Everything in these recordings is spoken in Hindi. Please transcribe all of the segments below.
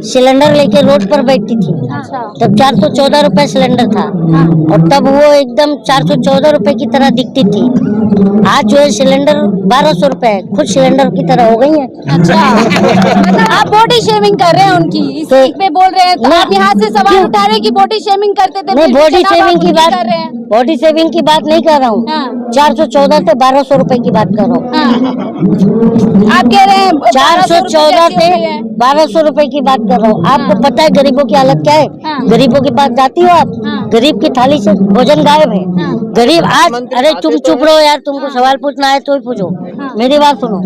सिलेंडर लेके रोड पर बैठती थी। तब 414 रुपए सिलेंडर था और तब वो एकदम 414 रुपए की तरह दिखती थी। आज जो है सिलेंडर 1200 रुपए है, खुद सिलेंडर की तरह हो गई है। अच्छा मतलब आप बॉडी शेमिंग कर रहे हैं उनकी, इसी पे बोल रहे हैं। तो आप यहाँ से सवाल उठा रहे हैं कि बॉडी शेमिंग करते थे। नहीं, बॉडी शेविंग की बात कर रहे हैं। बॉडी शेविंग की बात नहीं कर रहा हूँ। 414 से 1200 रुपए की बात कर रहा हूँ। आप कह रहे हैं 414 से 1200 रुपए की बात कर रहा हूँ। आपको पता है गरीबों की हालत क्या है? गरीबों के पास जाती हो आप, गरीब की थाली से भोजन गायब है। गरीब आज, अरे तुम चुप रहो यार, तुमको सवाल पूछना है तो ही पूछो। मेरी बात सुनो,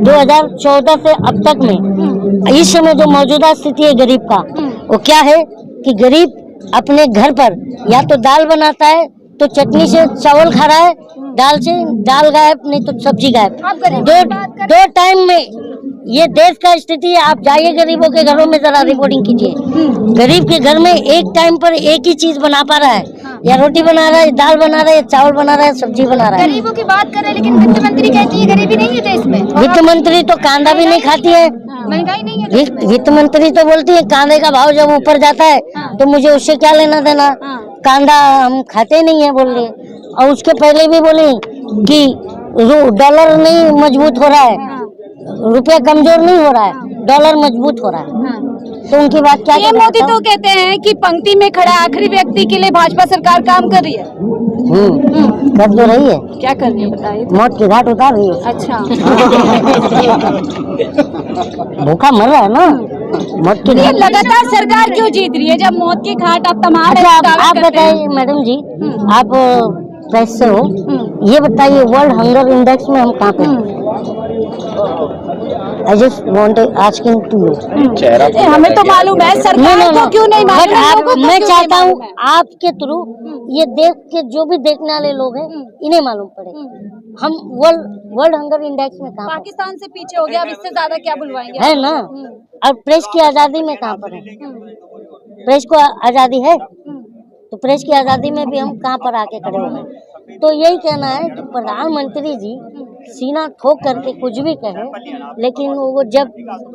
2014 से अब तक में इस समय जो मौजूदा स्थिति है गरीब का, वो क्या है कि गरीब अपने घर पर या तो दाल बनाता है तो चटनी से चावल खा रहा है, दाल से दाल गायब, नहीं तो सब्जी गायब। दो टाइम में ये देश का स्थिति है। आप जाइए गरीबों के घरों में जरा रिपोर्टिंग कीजिए। गरीब के घर में एक टाइम पर एक ही चीज बना पा रहा है, या रोटी बना रहा है, दाल बना रहा है, चावल बना रहा है, सब्जी बना रहा है। गरीबों की बात कर रहे हैं, लेकिन वित्त मंत्री कहती है गरीबी नहीं है देश में। वित्त मंत्री तो कांदा भी नहीं खाती है। महंगाई नहीं है। वित्त मंत्री तो बोलती है कांदे का भाव जब ऊपर जाता है तो मुझे उससे क्या लेना देना, कांदा हम खाते नहीं है बोल रहे। और उसके पहले भी बोली कि डॉलर नहीं मजबूत हो रहा है, रुपया कमजोर नहीं हो रहा है, डॉलर मजबूत हो रहा है। तो उनकी बात क्या? ये मोदी तो कहते हैं कि पंक्ति में खड़ा आखिरी व्यक्ति के लिए भाजपा सरकार काम कर रही है। कर तो रही है। क्या कर रही है बताइए? मौत के घाट उतार रही है। अच्छा भूखा मर रहा है ना, मौत के घाट। लगातार सरकार क्यों जीत रही है जब मौत की घाट आप तमाम? अच्छा, आप बताइए मैडम जी, आप प्रेस से हो, ये बताइए वर्ल्ड हंगर इंडेक्स में हम कहाँ पे? I just want asking to you. हमें तो मालूम है, सरकार को क्यों नहीं मालूम? मैं चाहता हूँ आपके थ्रू ये देख के जो भी देखने वाले लोग हैं इन्हें मालूम पड़े हम वर्ल्ड हंगर इंडेक्स में कहाँ? पाकिस्तान से पीछे हो गया, अब इससे ज्यादा क्या बुलवाएंगे? है ना। और प्रेस की आजादी में कहाँ पर है? प्रेस को आजादी है तो प्रेस की आजादी में भी हम कहाँ पर आके खड़े हो गए? तो यही कहना है कि प्रधानमंत्री जी सीना ठोक करके कुछ भी कहे, लेकिन वो जब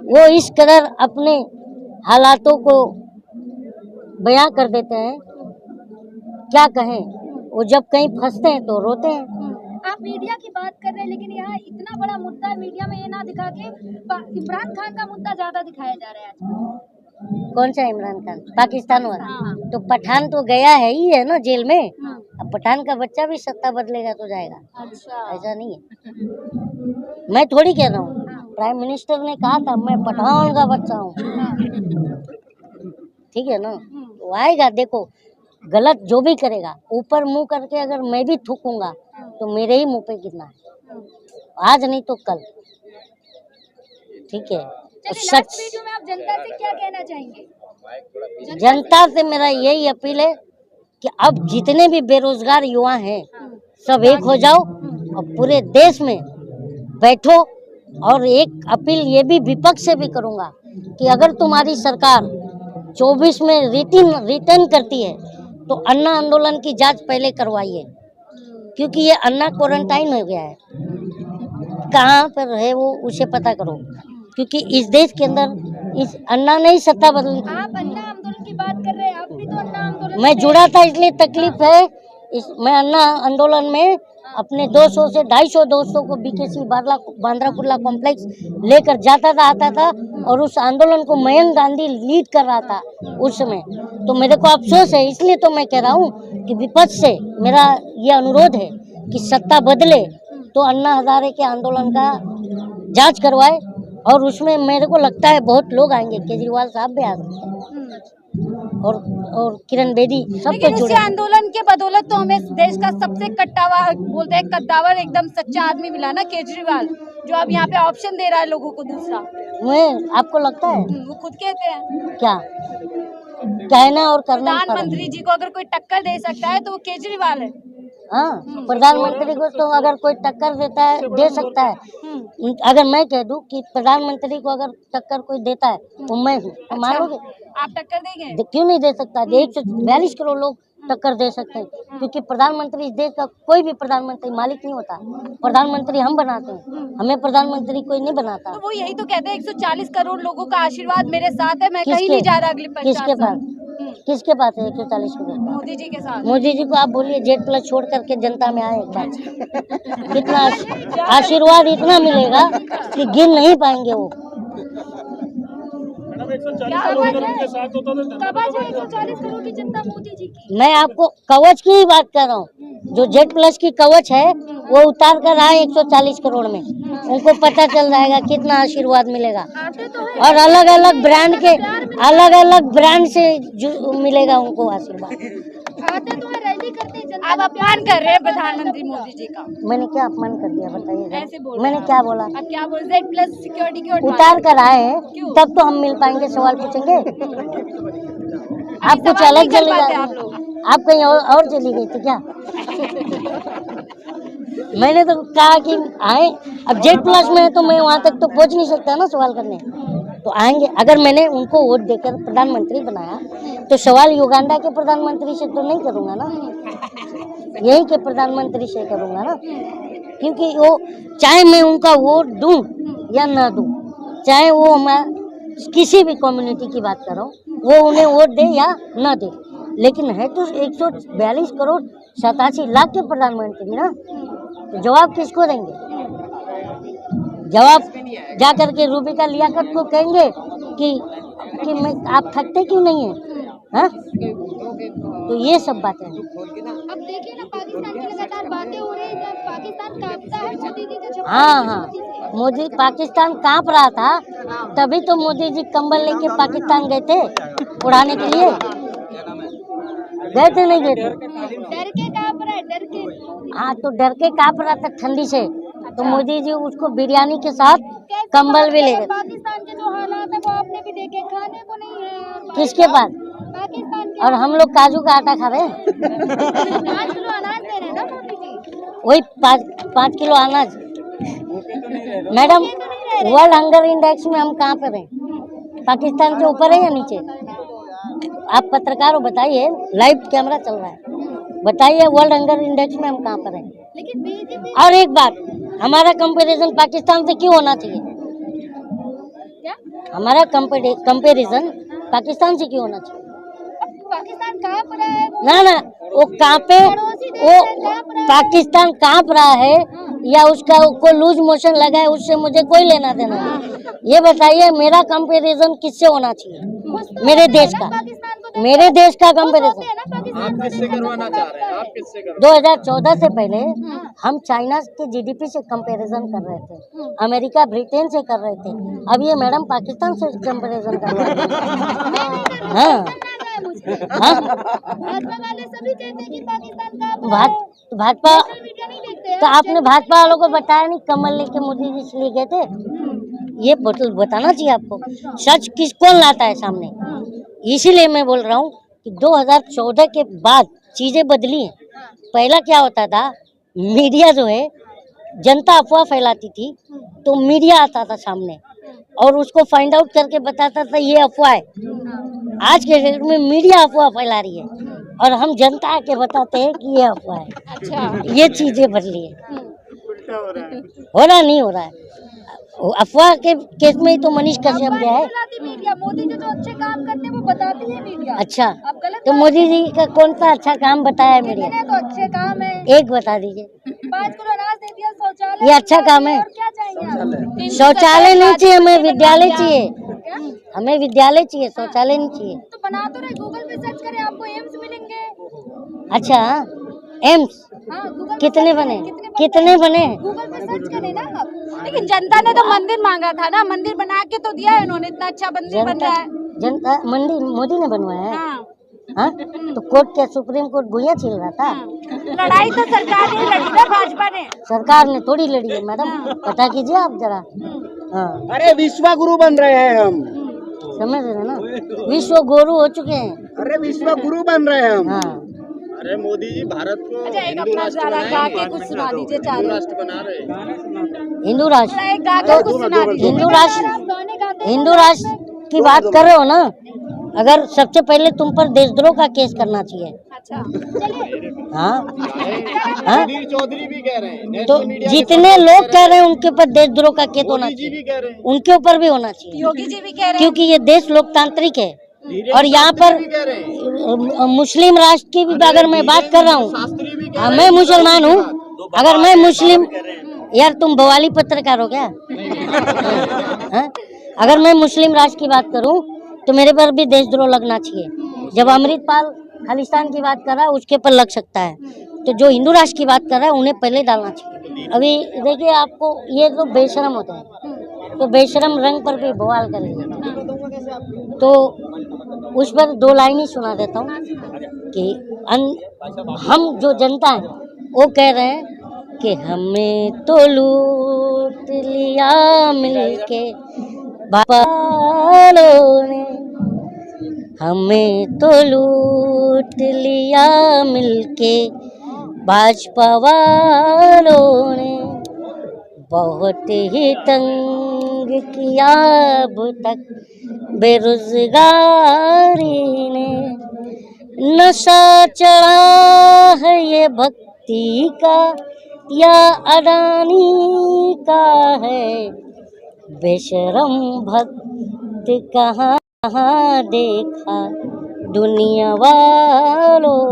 वो इस कदर अपने हालातों को बयां कर देते हैं, क्या कहें, वो जब कहीं फंसते हैं तो रोते हैं। आप मीडिया की बात कर रहे हैं, लेकिन यहाँ इतना बड़ा मुद्दा है, मीडिया में ये ना दिखा के इमरान खान का मुद्दा ज्यादा दिखाया जा रहा है। कौन सा इमरान खान? पाकिस्तान वाला? तो पठान तो गया है ही है ना जेल में। अब पठान का बच्चा भी सत्ता बदलेगा तो जाएगा। अच्छा। ऐसा नहीं है, मैं थोड़ी कह रहा हूँ, प्राइम मिनिस्टर ने कहा था मैं पठान का बच्चा हूँ। ठीक है ना, वो आएगा। देखो गलत जो भी करेगा ऊपर मुंह करके अगर मैं भी थूकूंगा तो मेरे ही मुंह पे गिरना है, आज नहीं तो कल। ठीक है, सच में आप जनता से क्या कहना चाहेंगे? जनता से मेरा यही अपील है कि अब जितने भी बेरोजगार युवा हैं सब एक हो जाओ और पूरे देश में बैठो। और एक अपील ये भी विपक्ष से भी करूंगा कि अगर तुम्हारी सरकार 24 में रिटर्न करती है तो अन्ना आंदोलन की जांच पहले करवाइए, क्योंकि ये अन्ना क्वारंटाइन हो गया है, कहाँ पर है वो उसे पता करो, क्योंकि इस देश के अंदर इस अन्ना ने ही सत्ता बदली। आप अन्ना आंदोलन की बात कर रहे हैं, आप भी तो अन्ना आंदोलन मैं जुड़ा था इसलिए तकलीफ है। मैं अन्ना आंदोलन में अपने 200 से 250 दोस्तों को बीकेसी बांद्रा कुर्ला कॉम्प्लेक्स लेकर जाता था, आता था, और उस आंदोलन को मयंक गांधी लीड कर रहा था उस समय। तो मेरे को अफसोस है, इसलिए तो मैं कह रहा हूँ कि विपक्ष से मेरा ये अनुरोध है कि सत्ता बदले तो अन्ना हजारे के आंदोलन का जांच करवाए, और उसमें मेरे को लगता है बहुत लोग आएंगे, केजरीवाल साहब भी आ सकते हैं और किरण बेदी सब तो जुड़े। आंदोलन के बदौलत तो हमें देश का सबसे कट्टावर बोलते हैं, कद्दावर एकदम सच्चा आदमी मिला ना, केजरीवाल, जो अब यहाँ पे ऑप्शन दे रहा है लोगों को दूसरा। मैं आपको लगता है? वो खुद कहते हैं क्या कहना और करना। प्रधानमंत्री जी को अगर कोई टक्कर दे सकता है तो वो केजरीवाल है। हाँ, प्रधानमंत्री को तो अगर कोई टक्कर देता है दे सकता है। अगर मैं कह दूं कि प्रधानमंत्री को अगर टक्कर कोई देता है तो मैं हूँ, तो मानोगे? आप टक्कर देंगे? क्यों नहीं दे सकता? 142 करोड़ लोग टक्कर दे सकते हैं, क्योंकि प्रधानमंत्री इस देश का कोई भी प्रधानमंत्री मालिक नहीं होता, प्रधानमंत्री हम बनाते हैं, हमें प्रधानमंत्री कोई नहीं बनाता। तो वो यही तो कहते हैं 140 करोड़ लोगों का आशीर्वाद मेरे साथ है, मैं कहीं नहीं जा रहा अगले 50 किसके साल। पास किसके पास है 140 करोड़? मोदी जी के साथ। मोदी जी को आप बोलिए जेड प्लस छोड़ करके जनता में आए एक बार, कितना आशीर्वाद इतना मिलेगा कि गिन नहीं पाएंगे वो। मैडम 140 करोड़ गरीब के साथ होता तो कवच है 140 करोड़ की जनता मोदी जी की। मैं आपको कवच की ही बात कर रहा हूँ, जो जेड प्लस की कवच है वो उतार कर आए 140 करोड़ में, उनको पता चल जाएगा कितना आशीर्वाद मिलेगा। और अलग अलग ब्रांड से मिलेगा उनको आशीर्वाद। आते तो है, रैली करते हैं, आप अपमान कर रहे हैं प्रधानमंत्री मोदी जी का। मैंने क्या अपमान कर दिया बताइए? ऐसे बोल मैंने रहे हैं क्या बोला? अब क्या बोल जेड प्लस सिक्योरिटी की ओर उतार कर आए हैं क्यों? तब तो हम मिल पाएंगे, सवाल पूछेंगे। आप कुछ सवाल अलग नहीं कर चले पाते जा आप लोग। आप कहीं और चली गई थी क्या? मैंने तो कहा कि आए, अब जेड प्लस में है तो मैं वहां तक तो पहुंच नहीं सकता ना सवाल करने, तो आएंगे। अगर मैंने उनको वोट देकर प्रधानमंत्री बनाया तो सवाल युगांडा के प्रधानमंत्री से तो नहीं करूंगा ना, यही के प्रधानमंत्री से करूंगा ना, क्योंकि वो चाहे मैं उनका वोट दूं या ना दूं, चाहे वो हमारा किसी भी कम्युनिटी की बात कर रहा हूँ, वो उन्हें वोट दे या ना दे, लेकिन है तो 142 करोड़ 87 लाख के प्रधानमंत्री ना, तो जवाब किसको देंगे? जवाब जा करके रूबिका लियाकत को कहेंगे कि मैं, आप थकते क्यों नहीं है? हाँ? तो ये सब बातें हैं। अब देखिए ना, पाकिस्तान की लगातार बातें हो रही है, पाकिस्तान कांपता है, मोदी जी का जवाब। हाँ, मोदी पाकिस्तान कांप रहा था, तभी तो मोदी जी कंबल लेके पाकिस्तान गए थे उड़ाने के लिए, गए थे नहीं गए थे? डर के कांप रहा है, डर के। हाँ, तो डर के कांप रहा था ठंडी से, तो मोदी जी उसको बिरयानी के साथ कंबल भी ले गए। पाकिस्तान के जो हालात है वो आपने भी देखे, खाने को नहीं है किसके पास? पाकिस्तान के। और हम लोग काजू का आटा खा रहे हैं। 5 किलो अनाज दे रहे हैं ना मोदी जी। वही 5 किलो अनाज। मैडम, वर्ल्ड हंगर इंडेक्स में हम कहाँ पर हैं? पाकिस्तान से ऊपर है या नीचे? आप पत्रकार हो, बताइए, लाइव कैमरा चल रहा है, बताइए वर्ल्ड हंगर इंडेक्स में हम कहाँ पर हैं? लेकिन बीजेपी और एक बात, हमारा कंपैरिजन पाकिस्तान से क्यों होना चाहिए? क्या? हमारा कंपैरिजन पाकिस्तान से क्यों होना चाहिए? पाकिस्तान कांप रहा है वो। ना, वो कांपे, वो पाकिस्तान कांप रहा है या उसका को लूज मोशन लगा है, उससे मुझे कोई लेना देना नहीं। ये बताइए मेरा कंपैरिजन किससे होना चाहिए? मेरे देश का, मेरे देश का कंपैरिजन। आप किससे करवाना चाह रहे हैं? आप किससे 2014 से पहले हम चाइना के जीडीपी से कंपैरिजन कर रहे थे, अमेरिका ब्रिटेन से कर रहे थे, अब ये मैडम पाकिस्तान से कंपैरिजन कर रहे हैं। हाँ, हाँ, भाजपा वाले सभी कहते हैं कि पाकिस्तान का भाजपा, मीडिया नहीं देखते तो आपने भाजपा वालों को बताया नहीं कमल लेके मोदी जी इसलिए गए थे? ये बताना चाहिए आपको, सच कौन लाता है सामने। इसीलिए मैं बोल रहा हूँ कि 2014 के बाद चीजें बदली हैं। पहला क्या होता था, मीडिया जो है, जनता अफवाह फैलाती थी तो मीडिया आता था सामने और उसको फाइंड आउट करके बताता था ये अफवाह है। आज के डेट में मीडिया अफवाह फैला रही है और हम जनता के बताते हैं कि ये अफवाह है। अच्छा, ये चीजें बदली है, हो रहा नहीं हो रहा है। अफवाह के केस में ही तो मनीष कश्यप गया है। मीडिया मोदी जी जो अच्छे काम करते हैं वो बताती है मीडिया। अच्छा, आप गलत तो मोदी जी का कौन सा अच्छा काम बताया है मीडिया? कितने तो अच्छे काम है। एक बता दीजिए। 5 किलो अनाज दे दिया, शौचालय, ये अच्छा काम है? और क्या चाहिए आपको? शौचालय नहीं चाहिए, हमें विद्यालय चाहिए, क्या? हमें विद्यालय चाहिए, शौचालय नहीं चाहिए। तो बना तो रहे, गूगल पे सर्च करें आपको एम्स मिलेंगे। अच्छा, एम्स हाँ, गूगल पे कितने सर्च बने? करें, कितने बने? गूगल पे सर्च करें ना आप। लेकिन जनता ने तो मंदिर मांगा था ना, मंदिर बना के तो दिया है उन्होंने, इतना अच्छा मंदिर बन रहा है। जनता मंदिर मोदी ने बनवाया है। हाँ। हाँ? तो कोर्ट क्या, सुप्रीम कोर्ट गुइया छील रहा था? लड़ाई तो सरकार ने लड़ी ना, भाजपा ने। सरकार ने थोड़ी लड़ी है मैडम, पता कीजिए आप जरा। हाँ, अरे विश्व गुरु बन रहे हैं हम, समझ रहे हैं ना, विश्व गुरु हो चुके हैं। अरे विश्व गुरु बन रहे हैं हम। हाँ, अरे मोदी जी भारत को अच्छा, एक हिंदू अपना राष्ट्र गाना गा के बनाएंगे, कुछ सुना दीजिए, हिंदू चारों। राष्ट्र बना रहे हैं। हिंदू राष्ट्र, थोड़ा एक गा के कुछ सुना दीजिए। हिंदू राष्ट्र, आप गाने गाते हैं हिंदू ना, राष्ट्र की बात कर रहे हो ना, अगर सबसे पहले तुम पर देशद्रोह का केस करना चाहिए। अच्छा चलिए हाँ सुधीर चौधरी भी कह रहे हैं, तो नेशनल मीडिया के जितने साथ लोग कह रहे हैं उनके ऊपर देशद्रोह का केस होना मोदी जी भी चाहिए, कह रहे हैं, उनके ऊपर भी होना चाहिए, योगी जी भी कह रहे हैं क्योंकि ये देश लोकतांत्रिक है। धीरेन्द्र और यहाँ शास्त्री पर भी कह रहे हैं, मुस्लिम राष्ट्र की भी अगर मैं बात कर रहा हूँ, शास्त्री भी कह हाँ, रहे मैं हैं, मुसलमान हूँ, अगर मैं मुस्लिम, यार तुम बवाली पत्रकार हो क्या? हाँ? अगर मैं मुस्लिम राष्ट्र की बात करूं तो मेरे पर भी देशद्रोह लगना चाहिए। जब अमृतपाल खालिस्तान की बात कर रहा है उसके पर लग सकता है, तो जो हिंदू राष्ट्र की बात कर रहा है उन्हें पहले डालना चाहिए। अभी देखिए आपको ये तो बेशरम होता है, तो बेशरम रंग पर भी बवाल करेंगे, तो उस पर दो लाइन ही सुना देता हूँ कि हम जो जनता है वो कह रहे हैं कि हमें तो लूट लिया मिलके बालों ने, हमें तो लूट लिया मिलके भाजपा वालों ने, बहुत ही तंग किया अब तक बेरोजगारी ने, नशा चढ़ा है ये भक्ति का या अडानी का है, बेशरम भक्त कहाँ देखा दुनिया वालों।